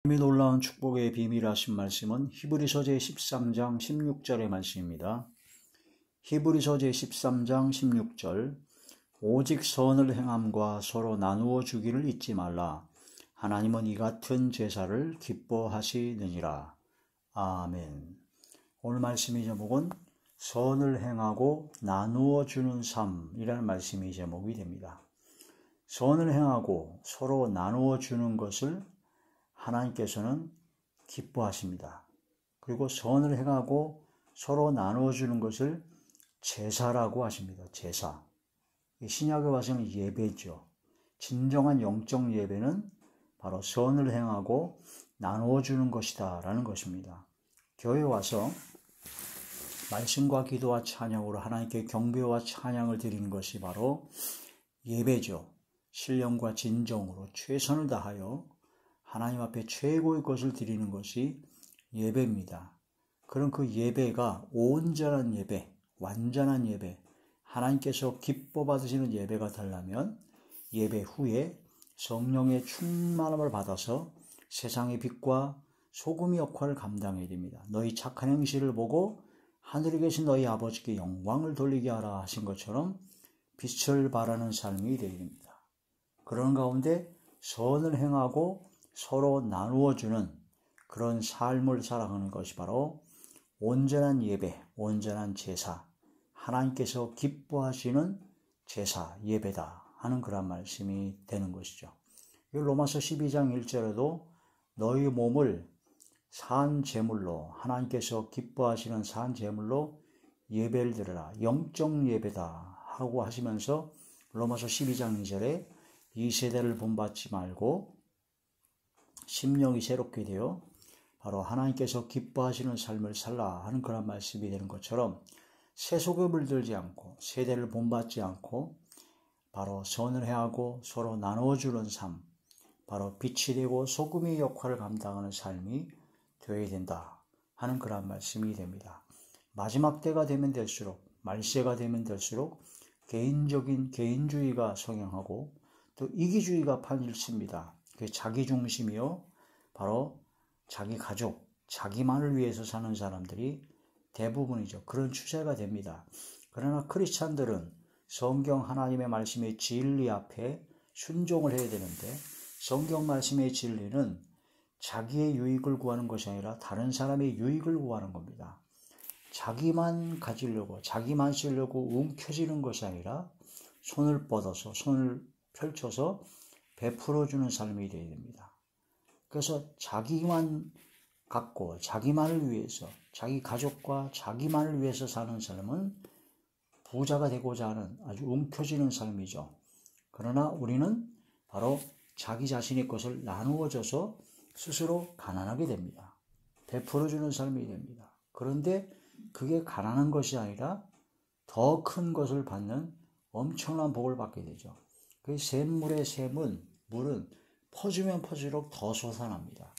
하나님의 놀라운 축복의 비밀하신 말씀은 히브리서 제13장 16절의 말씀입니다. 히브리서 제13장 16절 오직 선을 행함과 서로 나누어 주기를 잊지 말라. 하나님은 이 같은 제사를 기뻐하시느니라. 아멘. 오늘 말씀의 제목은 선을 행하고 나누어 주는 삶이라는 말씀이 제목이 됩니다. 선을 행하고 서로 나누어 주는 것을 하나님께서는 기뻐하십니다. 그리고 선을 행하고 서로 나누어 주는 것을 제사라고 하십니다. 제사. 신약에 와서는 예배죠. 진정한 영적 예배는 바로 선을 행하고 나누어 주는 것이다 라는 것입니다. 교회에 와서 말씀과 기도와 찬양으로 하나님께 경배와 찬양을 드리는 것이 바로 예배죠. 신령과 진정으로 최선을 다하여 하나님 앞에 최고의 것을 드리는 것이 예배입니다. 그런 그 예배가 온전한 예배, 완전한 예배, 하나님께서 기뻐 받으시는 예배가 되려면 예배 후에 성령의 충만함을 받아서 세상의 빛과 소금의 역할을 감당해야 됩니다. 너희 착한 행실을 보고 하늘에 계신 너희 아버지께 영광을 돌리게 하라 하신 것처럼 빛을 발하는 삶이 되어야 됩니다. 그런 가운데 선을 행하고 서로 나누어주는 그런 삶을 살아가는 것이 바로 온전한 예배, 온전한 제사, 하나님께서 기뻐하시는 제사, 예배다 하는 그런 말씀이 되는 것이죠. 로마서 12장 1절에도 너희 몸을 산 제물로, 하나님께서 기뻐하시는 산 제물로 예배를 드려라, 영적 예배다 하고 하시면서 로마서 12장 2절에 이 세대를 본받지 말고 심령이 새롭게 되어 바로 하나님께서 기뻐하시는 삶을 살라 하는 그런 말씀이 되는 것처럼 세속에 물들지 않고 세대를 본받지 않고 바로 선을 행하고 서로 나누어주는 삶, 바로 빛이 되고 소금의 역할을 감당하는 삶이 되어야 된다 하는 그런 말씀이 됩니다. 마지막 때가 되면 될수록, 말세가 되면 될수록 개인주의가 성행하고 또 이기주의가 판일습니다. 자기 중심이요, 바로 자기 가족, 자기만을 위해서 사는 사람들이 대부분이죠. 그런 추세가 됩니다. 그러나 크리스찬들은 성경 하나님의 말씀의 진리 앞에 순종을 해야 되는데, 성경 말씀의 진리는 자기의 유익을 구하는 것이 아니라 다른 사람의 유익을 구하는 겁니다. 자기만 가지려고, 자기만 쓰려고 움켜쥐는 것이 아니라 손을 뻗어서, 손을 펼쳐서 베풀어주는 삶이 되어야 됩니다. 그래서 자기만 갖고 자기만을 위해서, 자기 가족과 자기만을 위해서 사는 삶은 부자가 되고자 하는 아주 움켜쥐는 삶이죠. 그러나 우리는 바로 자기 자신의 것을 나누어줘서 스스로 가난하게 됩니다. 베풀어주는 삶이 됩니다. 그런데 그게 가난한 것이 아니라 더 큰 것을 받는 엄청난 복을 받게 되죠. 그 샘물의 샘은, 물은 퍼주면 퍼질수록 더 솟아납니다.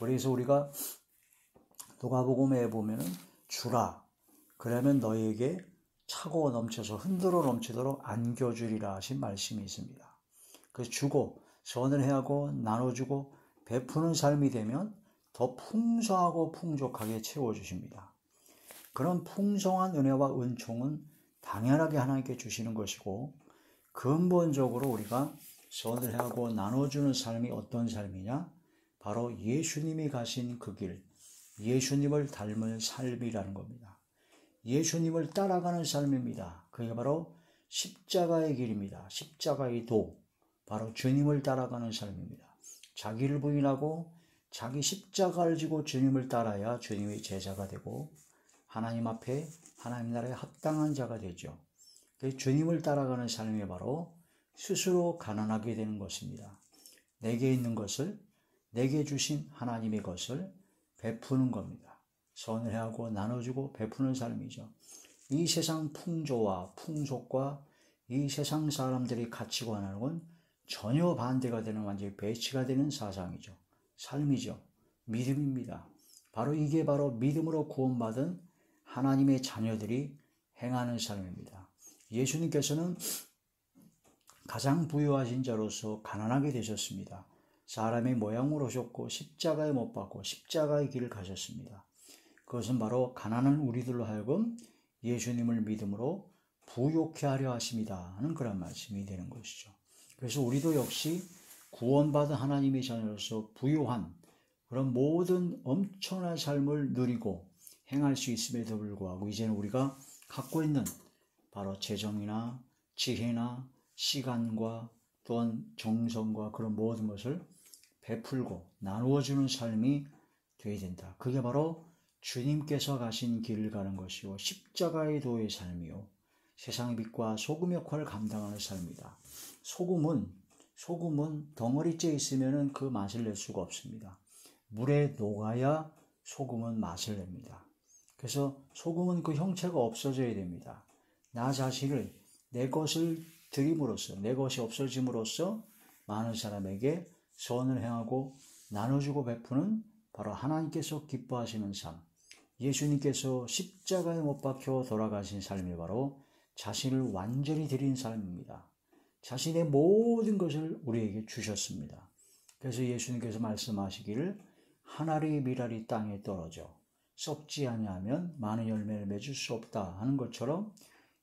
그래서 우리가 누가복음에 보면은 주라, 그러면 너희에게 차고 넘쳐서 흔들어 넘치도록 안겨주리라 하신 말씀이 있습니다. 그래서 주고 선을 행하고 나눠주고 베푸는 삶이 되면 더 풍성하고 풍족하게 채워주십니다. 그런 풍성한 은혜와 은총은 당연하게 하나님께 주시는 것이고, 근본적으로 우리가 선을 행하고 나눠주는 삶이 어떤 삶이냐? 바로 예수님이 가신 그 길, 예수님을 닮은 삶이라는 겁니다. 예수님을 따라가는 삶입니다. 그게 바로 십자가의 길입니다. 십자가의 도, 바로 주님을 따라가는 삶입니다. 자기를 부인하고 자기 십자가를 지고 주님을 따라야 주님의 제자가 되고 하나님 앞에 하나님 나라에 합당한 자가 되죠. 주님을 따라가는 삶이 바로 스스로 가난하게 되는 것입니다. 내게 있는 것을, 내게 주신 하나님의 것을 베푸는 겁니다. 선을 행하고 나눠주고 베푸는 삶이죠. 이 세상 풍조와 풍속과 이 세상 사람들이 가치관하고는 전혀 반대가 되는, 완전히 배치가 되는 사상이죠. 삶이죠. 믿음입니다. 바로 이게 바로 믿음으로 구원받은 하나님의 자녀들이 행하는 삶입니다. 예수님께서는 가장 부유하신 자로서 가난하게 되셨습니다. 사람의 모양으로 오셨고 십자가에 못 박고 십자가의 길을 가셨습니다. 그것은 바로 가난한 우리들로 하여금 예수님을 믿음으로 부욕케 하려 하심이다 하는 그런 말씀이 되는 것이죠. 그래서 우리도 역시 구원받은 하나님의 자녀로서 부요한 그런 모든 엄청난 삶을 누리고 행할 수 있음에도 불구하고 이제는 우리가 갖고 있는 바로 재정이나 지혜나 시간과 또한 정성과 그런 모든 것을 베풀고 나누어주는 삶이 되어야 된다. 그게 바로 주님께서 가신 길을 가는 것이요 십자가의 도의 삶이요 세상의 빛과 소금 역할을 감당하는 삶이다. 소금은 덩어리째 있으면 그 맛을 낼 수가 없습니다. 물에 녹아야 소금은 맛을 냅니다. 그래서 소금은 그 형체가 없어져야 됩니다. 나 자신을 내 것을 드림으로써 내 것이 없어짐으로써 많은 사람에게 선을 행하고 나눠주고 베푸는 바로 하나님께서 기뻐하시는 삶, 예수님께서 십자가에 못 박혀 돌아가신 삶이 바로 자신을 완전히 드린 삶입니다. 자신의 모든 것을 우리에게 주셨습니다. 그래서 예수님께서 말씀하시기를 한 알의 밀알이 땅에 떨어져 썩지 아니하면 많은 열매를 맺을 수 없다 하는 것처럼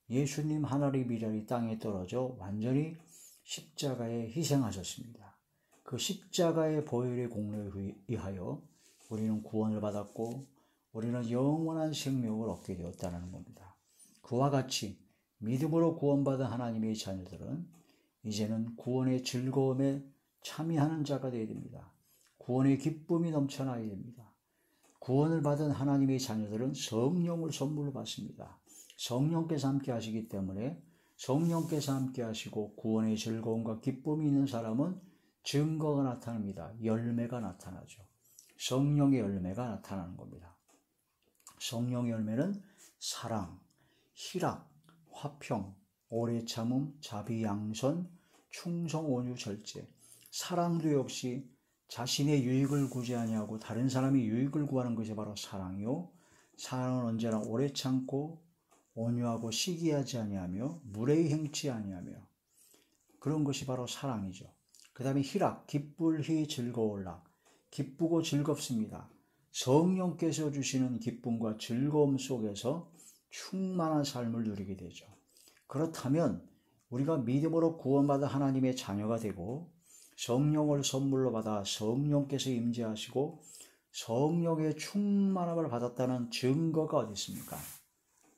예수님 한 알의 밀알이 땅에 떨어져 완전히 십자가에 희생하셨습니다. 그 십자가의 보혈의 공로에 의하여 우리는 구원을 받았고 우리는 영원한 생명을 얻게 되었다는 겁니다. 그와 같이 믿음으로 구원받은 하나님의 자녀들은 이제는 구원의 즐거움에 참여하는 자가 되어야 됩니다. 구원의 기쁨이 넘쳐나야 됩니다. 구원을 받은 하나님의 자녀들은 성령을 선물로 받습니다. 성령께서 함께 하시기 때문에 성령께서 함께 하시고 구원의 즐거움과 기쁨이 있는 사람은 증거가 나타납니다. 열매가 나타나죠. 성령의 열매가 나타나는 겁니다. 성령의 열매는 사랑, 희락, 화평, 오래 참음, 자비, 양선, 충성, 온유, 절제. 사랑도 역시 자신의 유익을 구지 아니하고 다른 사람의 유익을 구하는 것이 바로 사랑이요. 사랑은 언제나 오래 참고 온유하고 시기하지 아니하며 무례히 행치 아니하며 그런 것이 바로 사랑이죠. 그 다음에 희락, 기쁠히 즐거울락. 기쁘고 즐겁습니다. 성령께서 주시는 기쁨과 즐거움 속에서 충만한 삶을 누리게 되죠. 그렇다면 우리가 믿음으로 구원받아 하나님의 자녀가 되고 성령을 선물로 받아 성령께서 임재하시고 성령의 충만함을 받았다는 증거가 어디 있습니까?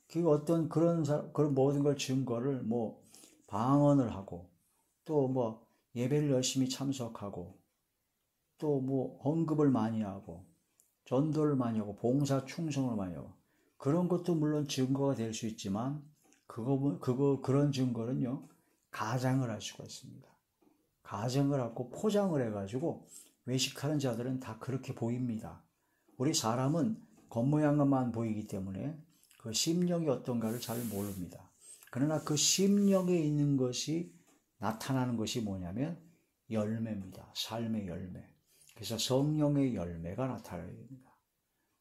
그 어떤 그런 모든 걸 증거를 방언을 하고 또 예배를 열심히 참석하고 또 헌금을 많이 하고 전도를 많이 하고 봉사 충성을 많이 하고 그런 것도 물론 증거가 될 수 있지만 그런 증거는요 가장을 할 수가 있습니다. 가정을 하고 포장을 해가지고 외식하는 자들은 다 그렇게 보입니다. 우리 사람은 겉모양만 보이기 때문에 그 심령이 어떤가를 잘 모릅니다. 그러나 그 심령에 있는 것이 나타나는 것이 뭐냐면 열매입니다. 삶의 열매. 그래서 성령의 열매가 나타나야 됩니다.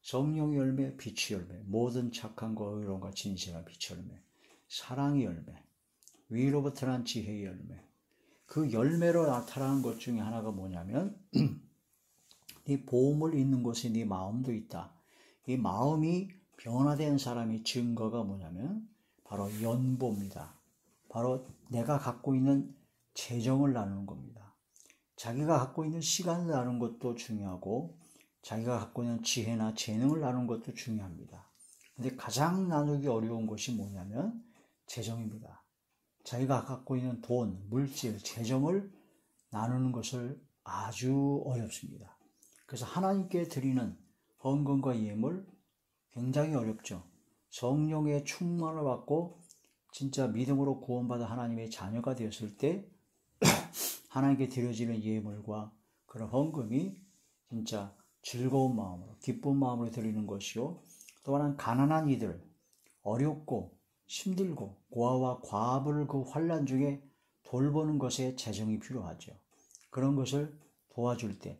성령의 열매, 빛의 열매, 모든 착함과 의로움과 진실한 빛의 열매, 사랑의 열매, 위로부터 난 지혜의 열매. 그 열매로 나타나는 것 중에 하나가 뭐냐면 네 보험을 잇는 곳에 네 마음도 있다. 이 마음이 변화된 사람의 증거가 뭐냐면 바로 연보입니다. 바로 내가 갖고 있는 재정을 나누는 겁니다. 자기가 갖고 있는 시간을 나누는 것도 중요하고 자기가 갖고 있는 지혜나 재능을 나누는 것도 중요합니다. 근데 가장 나누기 어려운 것이 뭐냐면 재정입니다. 자기가 갖고 있는 돈, 물질, 재정을 나누는 것을 아주 어렵습니다. 그래서 하나님께 드리는 헌금과 예물 굉장히 어렵죠. 성령의 충만을 받고 진짜 믿음으로 구원받아 하나님의 자녀가 되었을 때 하나님께 드려지는 예물과 그런 헌금이 진짜 즐거운 마음으로 기쁜 마음으로 드리는 것이요. 또 하나는 가난한 이들, 어렵고 힘들고 고아와 과부를 그 환난 중에 돌보는 것에 재정이 필요하죠. 그런 것을 도와줄 때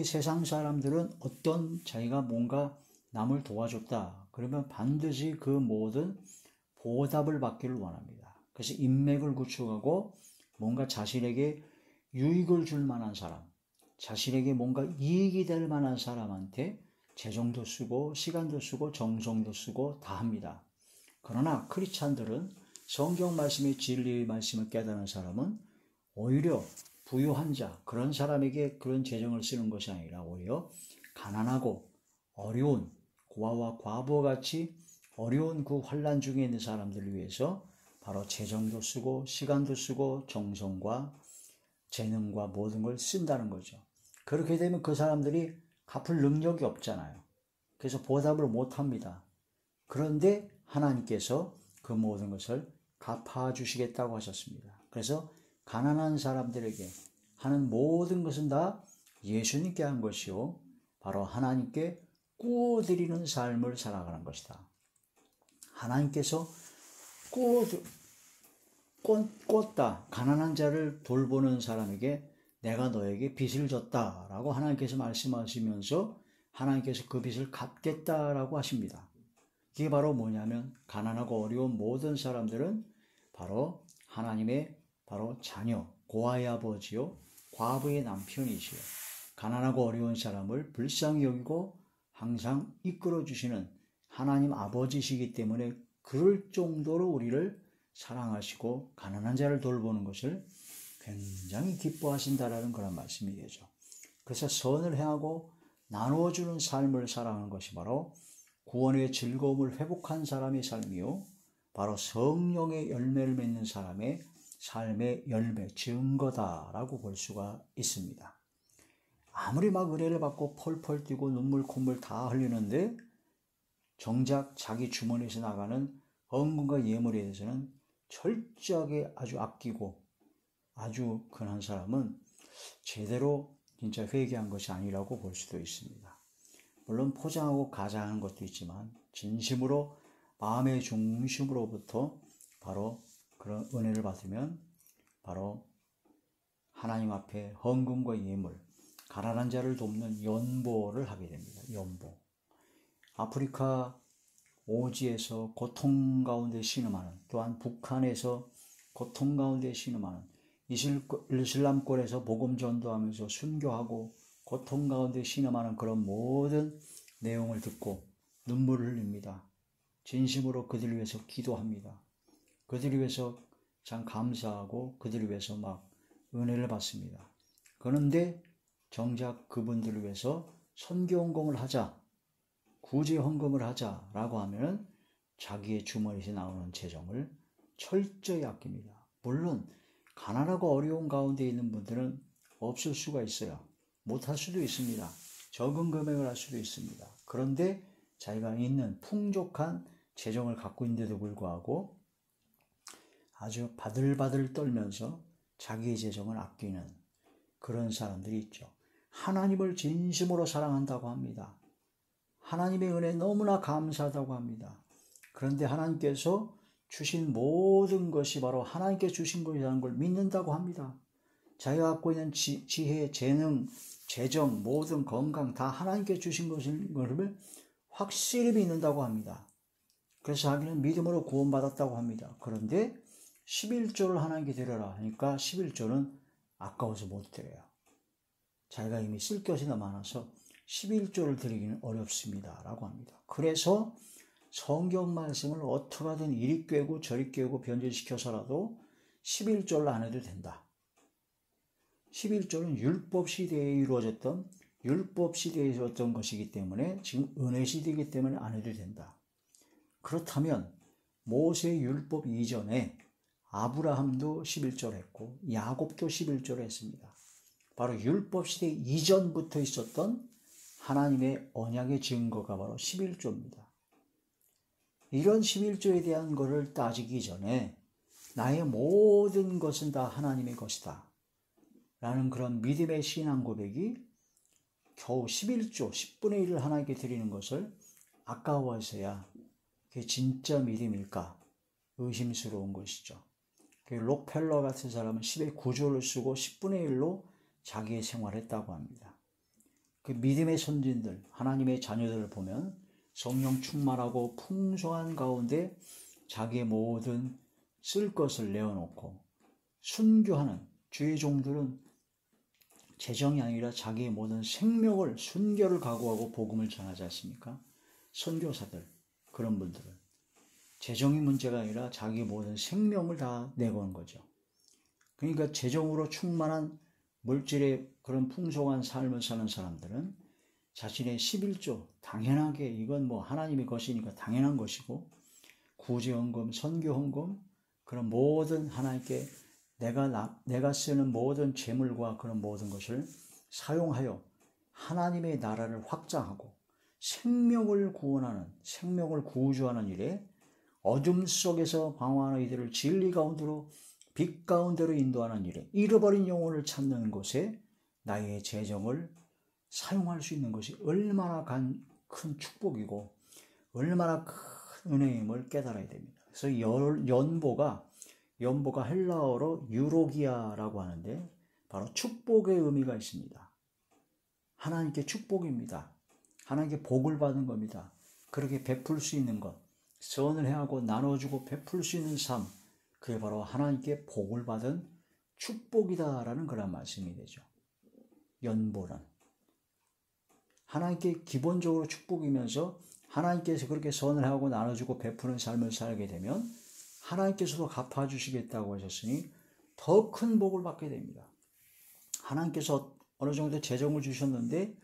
세상 사람들은 어떤 자기가 뭔가 남을 도와줬다 그러면 반드시 그 모든 보답을 받기를 원합니다. 그래서 인맥을 구축하고 뭔가 자신에게 유익을 줄 만한 사람, 자신에게 뭔가 이익이 될 만한 사람한테 재정도 쓰고 시간도 쓰고 정성도 쓰고 다 합니다. 그러나 크리스찬들은 성경 말씀의 진리 말씀을 깨달은 사람은 오히려 부유한 자, 그런 사람에게 그런 재정을 쓰는 것이 아니라 오히려 가난하고 어려운 고아와 과부와 같이 어려운 그 환난 중에 있는 사람들을 위해서 바로 재정도 쓰고 시간도 쓰고 정성과 재능과 모든 걸 쓴다는 거죠. 그렇게 되면 그 사람들이 갚을 능력이 없잖아요. 그래서 보답을 못합니다. 그런데 하나님께서 그 모든 것을 갚아주시겠다고 하셨습니다. 그래서 가난한 사람들에게 하는 모든 것은 다 예수님께 한 것이요, 바로 하나님께 꾸어드리는 삶을 살아가는 것이다. 하나님께서 꽂다, 가난한 자를 돌보는 사람에게 내가 너에게 빚을 졌다라고 하나님께서 말씀하시면서 하나님께서 그 빚을 갚겠다라고 하십니다. 이게 바로 뭐냐면 가난하고 어려운 모든 사람들은 바로 하나님의 바로 자녀, 고아의 아버지요, 과부의 남편이시요, 가난하고 어려운 사람을 불쌍히 여기고 항상 이끌어주시는 하나님 아버지시기 때문에 그럴 정도로 우리를 사랑하시고 가난한 자를 돌보는 것을 굉장히 기뻐하신다라는 그런 말씀이겠죠. 그래서 선을 행하고 나누어주는 삶을 살아가는 것이 바로 구원의 즐거움을 회복한 사람의 삶이요, 바로 성령의 열매를 맺는 사람의 삶의 열매, 증거다라고 볼 수가 있습니다. 아무리 막 은혜를 받고 펄펄 뛰고 눈물 콧물 다 흘리는데 정작 자기 주머니에서 나가는 헌금과 예물에 대해서는 철저하게 아주 아끼고 아주 근한 사람은 제대로 진짜 회개한 것이 아니라고 볼 수도 있습니다. 물론 포장하고 가장하는 것도 있지만 진심으로 마음의 중심으로부터 바로 그런 은혜를 받으면 바로 하나님 앞에 헌금과 예물, 가난한 자를 돕는 연보를 하게 됩니다. 연보. 아프리카 오지에서 고통 가운데 신음하는, 또한 북한에서 고통 가운데 신음하는, 이슬람권에서 복음 전도하면서 순교하고 고통 가운데 신음하는 그런 모든 내용을 듣고 눈물을 흘립니다. 진심으로 그들을 위해서 기도합니다. 그들을 위해서 참 감사하고 그들을 위해서 막 은혜를 받습니다. 그런데 정작 그분들을 위해서 선교 헌금을 하자, 구제 헌금을 하자라고 하면 자기의 주머니에서 나오는 재정을 철저히 아낍니다. 물론 가난하고 어려운 가운데 있는 분들은 없을 수가 있어요. 못할 수도 있습니다. 적은 금액을 할 수도 있습니다. 그런데 자기가 있는 풍족한 재정을 갖고 있는데도 불구하고 아주 바들바들 떨면서 자기의 재정을 아끼는 그런 사람들이 있죠. 하나님을 진심으로 사랑한다고 합니다. 하나님의 은혜에 너무나 감사하다고 합니다. 그런데 하나님께서 주신 모든 것이 바로 하나님께 주신 것이라는 걸 믿는다고 합니다. 자기가 갖고 있는 지혜, 재능, 재정, 모든 건강 다 하나님께 주신 것을 확실히 믿는다고 합니다. 그래서 자기는 믿음으로 구원받았다고 합니다. 그런데 11조를 하나님께 드려라 하니까 11조는 아까워서 못 드려요. 자기가 이미 쓸 것이 너무 많아서 11조를 드리기는 어렵습니다 라고 합니다. 그래서 성경 말씀을 어떻게 하든 이리 꿰고 저리 꿰고 변질시켜서라도 11조를 안 해도 된다. 11조는 율법 시대에 이루어졌던, 율법 시대에 이루어졌던 것이기 때문에 지금 은혜 시대이기 때문에 안 해도 된다. 그렇다면 모세 율법 이전에 아브라함도 11조를 했고 야곱도 11조를 했습니다. 바로 율법 시대 이전부터 있었던 하나님의 언약의 증거가 바로 11조입니다. 이런 11조에 대한 것을 따지기 전에 나의 모든 것은 다 하나님의 것이다 라는 그런 믿음의 신앙 고백이 겨우 11조, 10분의 1을 하나님께 드리는 것을 아까워해서야 그게 진짜 믿음일까 의심스러운 것이죠. 록펠러 같은 사람은 10의 9조를 쓰고 10분의 1로 자기의 생활을 했다고 합니다. 그 믿음의 선진들, 하나님의 자녀들을 보면 성령 충만하고 풍성한 가운데 자기의 모든 쓸 것을 내어놓고 순교하는 주의 종들은 재정이 아니라 자기의 모든 생명을, 순결을 각오하고 복음을 전하지 않습니까? 선교사들, 그런 분들은 재정이 문제가 아니라 자기 모든 생명을 다 내건 거죠. 그러니까 재정으로 충만한 물질의 그런 풍성한 삶을 사는 사람들은 자신의 11조, 당연하게 이건 뭐 하나님의 것이니까 당연한 것이고, 구제헌금, 선교헌금, 그런 모든 하나님께 내가 쓰는 모든 재물과 그런 모든 것을 사용하여 하나님의 나라를 확장하고 생명을 구원하는, 생명을 구주하는 일에 어둠 속에서 방황하는 이들을 진리 가운데로, 빛 가운데로 인도하는 일에, 잃어버린 영혼을 찾는 곳에 나의 재정을 사용할 수 있는 것이 얼마나 큰 축복이고 얼마나 큰 은혜임을 깨달아야 됩니다. 그래서 연보가 헬라어로 유로기아라고 하는데 바로 축복의 의미가 있습니다. 하나님께 축복입니다. 하나님께 복을 받은 겁니다. 그렇게 베풀 수 있는 것, 선을 행하고 나눠주고 베풀 수 있는 삶, 그게 바로 하나님께 복을 받은 축복이다라는 그런 말씀이 되죠. 연보는 하나님께 기본적으로 축복이면서 하나님께서 그렇게 선을 하고 나눠주고 베푸는 삶을 살게 되면 하나님께서도 갚아주시겠다고 하셨으니 더 큰 복을 받게 됩니다. 하나님께서 어느 정도 재정을 주셨는데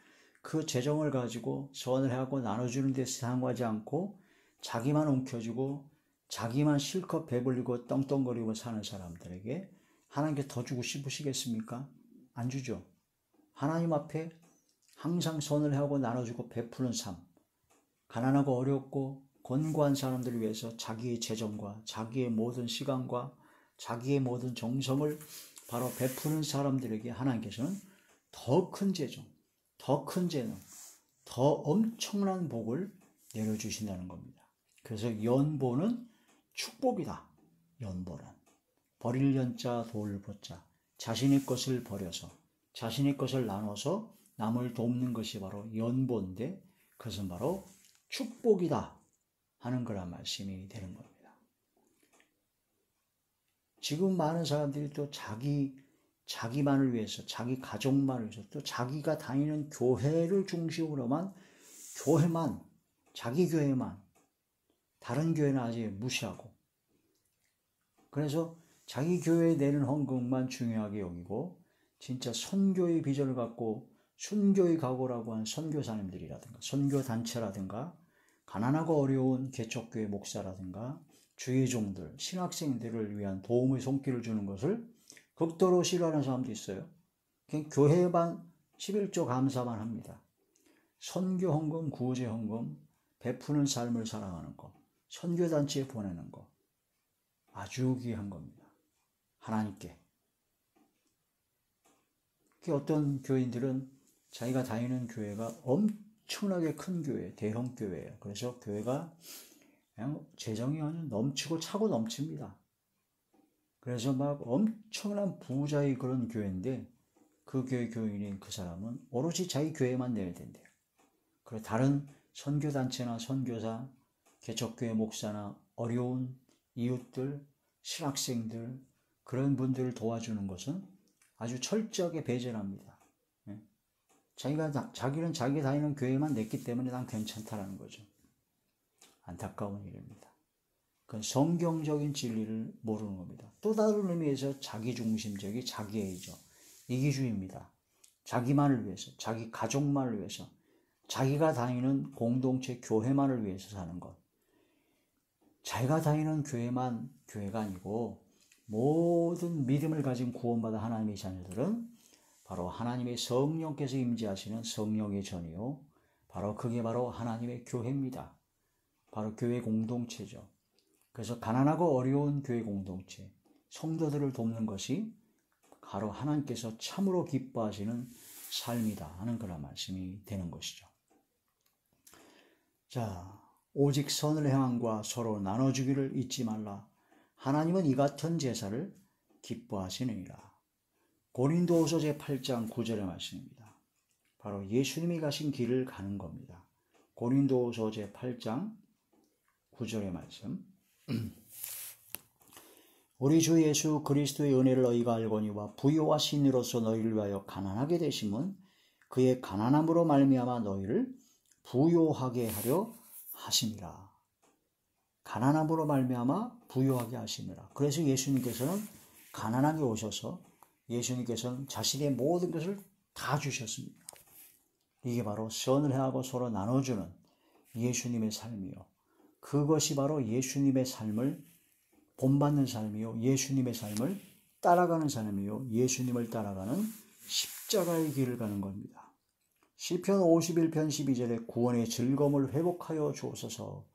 그 재정을 가지고 선을 하고 나눠주는 데 사용하지 않고 자기만 움켜쥐고 자기만 실컷 배불리고 떵떵거리고 사는 사람들에게 하나님께 더 주고 싶으시겠습니까? 안 주죠. 하나님 앞에 항상 선을 하고 나눠주고 베푸는 삶, 가난하고 어렵고 곤고한 사람들을 위해서 자기의 재정과 자기의 모든 시간과 자기의 모든 정성을 바로 베푸는 사람들에게 하나님께서는 더 큰 재정, 더 큰 재능, 더 엄청난 복을 내려주신다는 겁니다. 그래서 연보는 축복이다. 연보는 버릴 연자 돌보자, 자신의 것을 버려서 자신의 것을 나눠서 남을 돕는 것이 바로 연보인데 그것은 바로 축복이다 하는 그런 말씀이 되는 겁니다. 지금 많은 사람들이 또 자기만을 위해서, 자기 가족만을 위해서, 또 자기가 다니는 교회를 중심으로만, 자기 교회만, 다른 교회는 아직 무시하고, 그래서 자기 교회에 내는 헌금만 중요하게 여기고 진짜 선교의 비전을 갖고 순교의 각오라고 하는 선교사님들이라든가 선교단체라든가 가난하고 어려운 개척교회 목사라든가 주의 종들, 신학생들을 위한 도움의 손길을 주는 것을 극도로 싫어하는 사람도 있어요. 그냥 교회만 11조 감사만 합니다. 선교헌금, 구제헌금, 베푸는 삶을 사랑하는 것, 선교단체에 보내는 것 아주 귀한 겁니다. 하나님께. 어떤 교인들은 자기가 다니는 교회가 엄청나게 큰 교회, 대형 교회예요. 그래서 교회가 그냥 재정이 넘치고 차고 넘칩니다. 그래서 막 엄청난 부자의 그런 교회인데 그 교회 교인인 그 사람은 오로지 자기 교회만 내야 된대요. 그리고 다른 선교단체나 선교사, 개척교회 목사나 어려운 이웃들, 신학생들 그런 분들을 도와주는 것은 아주 철저하게 배제합니다. 자기는 자기 다니는 교회만 냈기 때문에 난 괜찮다라는 거죠. 안타까운 일입니다. 그건 성경적인 진리를 모르는 겁니다. 또 다른 의미에서 자기중심적이 자기애이죠. 이기주의입니다. 자기만을 위해서, 자기 가족만을 위해서, 자기가 다니는 공동체 교회만을 위해서 사는 것. 자기가 다니는 교회만 교회가 아니고 모든 믿음을 가진 구원받은 하나님의 자녀들은 바로 하나님의 성령께서 임재하시는 성령의 전이요. 바로 그게 바로 하나님의 교회입니다. 바로 교회 공동체죠. 그래서 가난하고 어려운 교회 공동체, 성도들을 돕는 것이 바로 하나님께서 참으로 기뻐하시는 삶이다 하는 그런 말씀이 되는 것이죠. 자, 오직 선을 행함과 서로 나눠주기를 잊지 말라. 하나님은 이 같은 제사를 기뻐하시느니라. 고린도후서 제8장 9절의 말씀입니다. 바로 예수님이 가신 길을 가는 겁니다. 고린도후서 제8장 9절의 말씀. 우리 주 예수 그리스도의 은혜를 너희가 알거니와 부요와 신으로서 너희를 위하여 가난하게 되심은 그의 가난함으로 말미암아 너희를 부요하게 하려 하심이라. 가난함으로 말미암아 부요하게 하심이라. 그래서 예수님께서는 가난하게 오셔서 예수님께서는 자신의 모든 것을 다 주셨습니다. 이게 바로 선을 행하고 서로 나눠주는 예수님의 삶이요. 그것이 바로 예수님의 삶을 본받는 삶이요. 예수님의 삶을 따라가는 삶이요. 예수님을 따라가는 십자가의 길을 가는 겁니다. 시편 51편 12절에 구원의 즐거움을 회복하여 주옵소서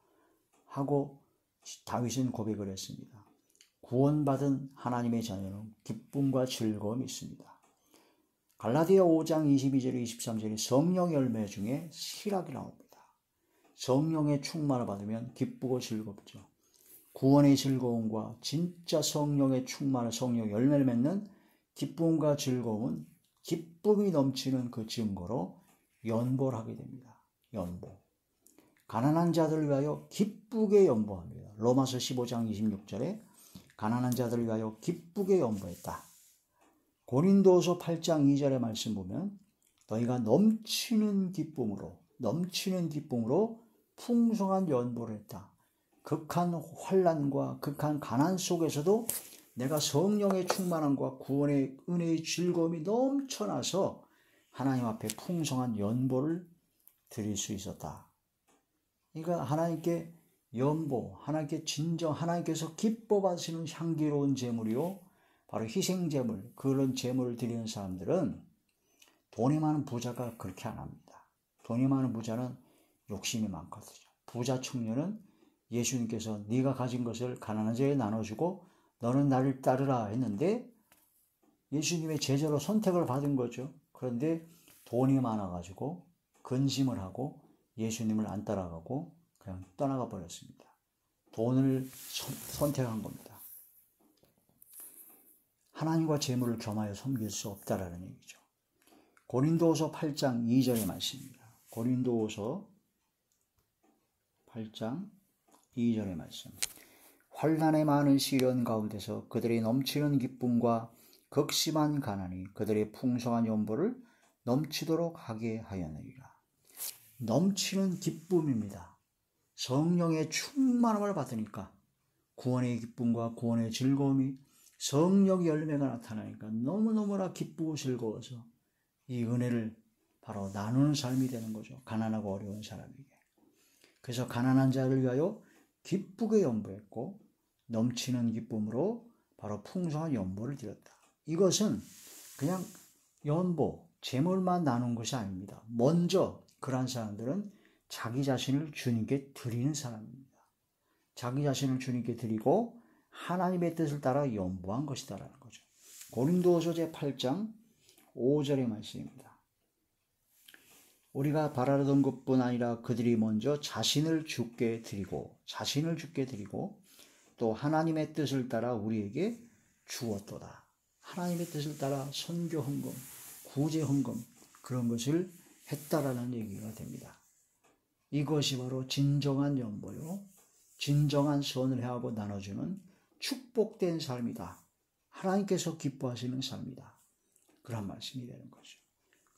하고 다윗은 고백을 했습니다. 구원받은 하나님의 자녀는 기쁨과 즐거움이 있습니다. 갈라디아 5장 22절에 23절에 성령 열매 중에 희락이 나옵니다. 성령의 충만을 받으면 기쁘고 즐겁죠. 구원의 즐거움과 진짜 성령의 충만을 성령 열매를 맺는 기쁨과 즐거움은 기쁨이 넘치는 그 증거로 연보를 하게 됩니다. 연보. 가난한 자들을 위하여 기쁘게 연보합니다. 로마서 15장 26절에 가난한 자들을 위하여 기쁘게 연보했다. 고린도서 8장 2절의 말씀 보면 너희가 넘치는 기쁨으로 풍성한 연보를 했다. 극한 환난과 극한 가난 속에서도 내가 성령의 충만함과 구원의 은혜의 즐거움이 넘쳐나서 하나님 앞에 풍성한 연보를 드릴 수 있었다. 그러니까 하나님께 연보, 하나님께 진정, 하나님께서 기뻐 받으시는 향기로운 제물이요, 바로 희생제물, 그런 제물을 드리는 사람들은 돈이 많은 부자가 그렇게 안 합니다. 돈이 많은 부자는 욕심이 많거든요. 부자 청년은 예수님께서 네가 가진 것을 가난한 자에게 나눠주고 너는 나를 따르라 했는데 예수님의 제자로 선택을 받은 거죠. 그런데 돈이 많아가지고 근심을 하고 예수님을 안 따라가고 그냥 떠나가 버렸습니다. 돈을 선택한 겁니다. 하나님과 재물을 겸하여 섬길 수 없다라는 얘기죠. 고린도후서 8장 2절의 말씀입니다. 고린도후서 8장 2절의 말씀. 환난의 많은 시련 가운데서 그들의 넘치는 기쁨과 극심한 가난이 그들의 풍성한 연보를 넘치도록 하게 하였느니라. 넘치는 기쁨입니다. 성령의 충만함을 받으니까 구원의 기쁨과 구원의 즐거움이 성령 열매가 나타나니까 너무너무나 기쁘고 즐거워서 이 은혜를 바로 나누는 삶이 되는 거죠. 가난하고 어려운 사람에게. 그래서 가난한 자를 위하여 기쁘게 연보했고 넘치는 기쁨으로 바로 풍성한 연보를 드렸다. 이것은 그냥 연보, 재물만 나눈 것이 아닙니다. 먼저 그러한 사람들은 자기 자신을 주님께 드리는 사람입니다. 자기 자신을 주님께 드리고 하나님의 뜻을 따라 연보한 것이다라는 거죠. 고린도후서 제8장 5절의 말씀입니다. 우리가 바라던 것뿐 아니라 그들이 먼저 자신을 주께 드리고 또 하나님의 뜻을 따라 우리에게 주었도다. 하나님의 뜻을 따라 선교 헌금, 구제 헌금 그런 것을 했다라는 얘기가 됩니다. 이것이 바로 진정한 연보요, 진정한 선을 해하고 나눠주는 축복된 삶이다. 하나님께서 기뻐하시는 삶이다. 그런 말씀이 되는 거죠.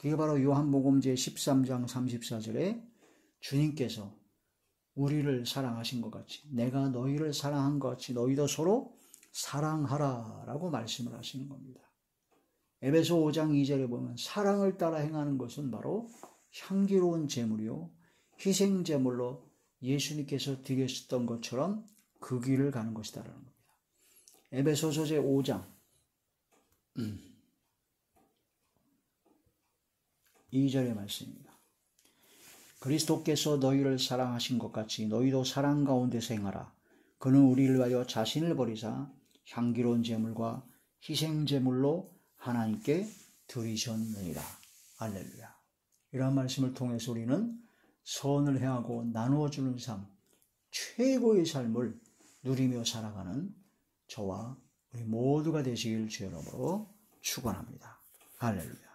그게 바로 요한복음 제13장 34절에 주님께서 우리를 사랑하신 것 같이 내가 너희를 사랑한 것 같이 너희도 서로 사랑하라 라고 말씀을 하시는 겁니다. 에베소 5장 2절에 보면 사랑을 따라 행하는 것은 바로 향기로운 제물이요 희생제물로 예수님께서 드렸었던 것처럼 그 길을 가는 것이다라는 겁니다. 에베소서 제5장 2절의 말씀입니다. 그리스도께서 너희를 사랑하신 것 같이 너희도 사랑 가운데서 행하라. 그는 우리를 위하여 자신을 버리사 향기로운 제물과 희생제물로 하나님께 드리셨느니라. 할렐루야. 이러한 말씀을 통해서 우리는 선을 행하고 나누어주는 삶, 최고의 삶을 누리며 살아가는 저와 우리 모두가 되시길 주의 이름으로 축원합니다. 할렐루야.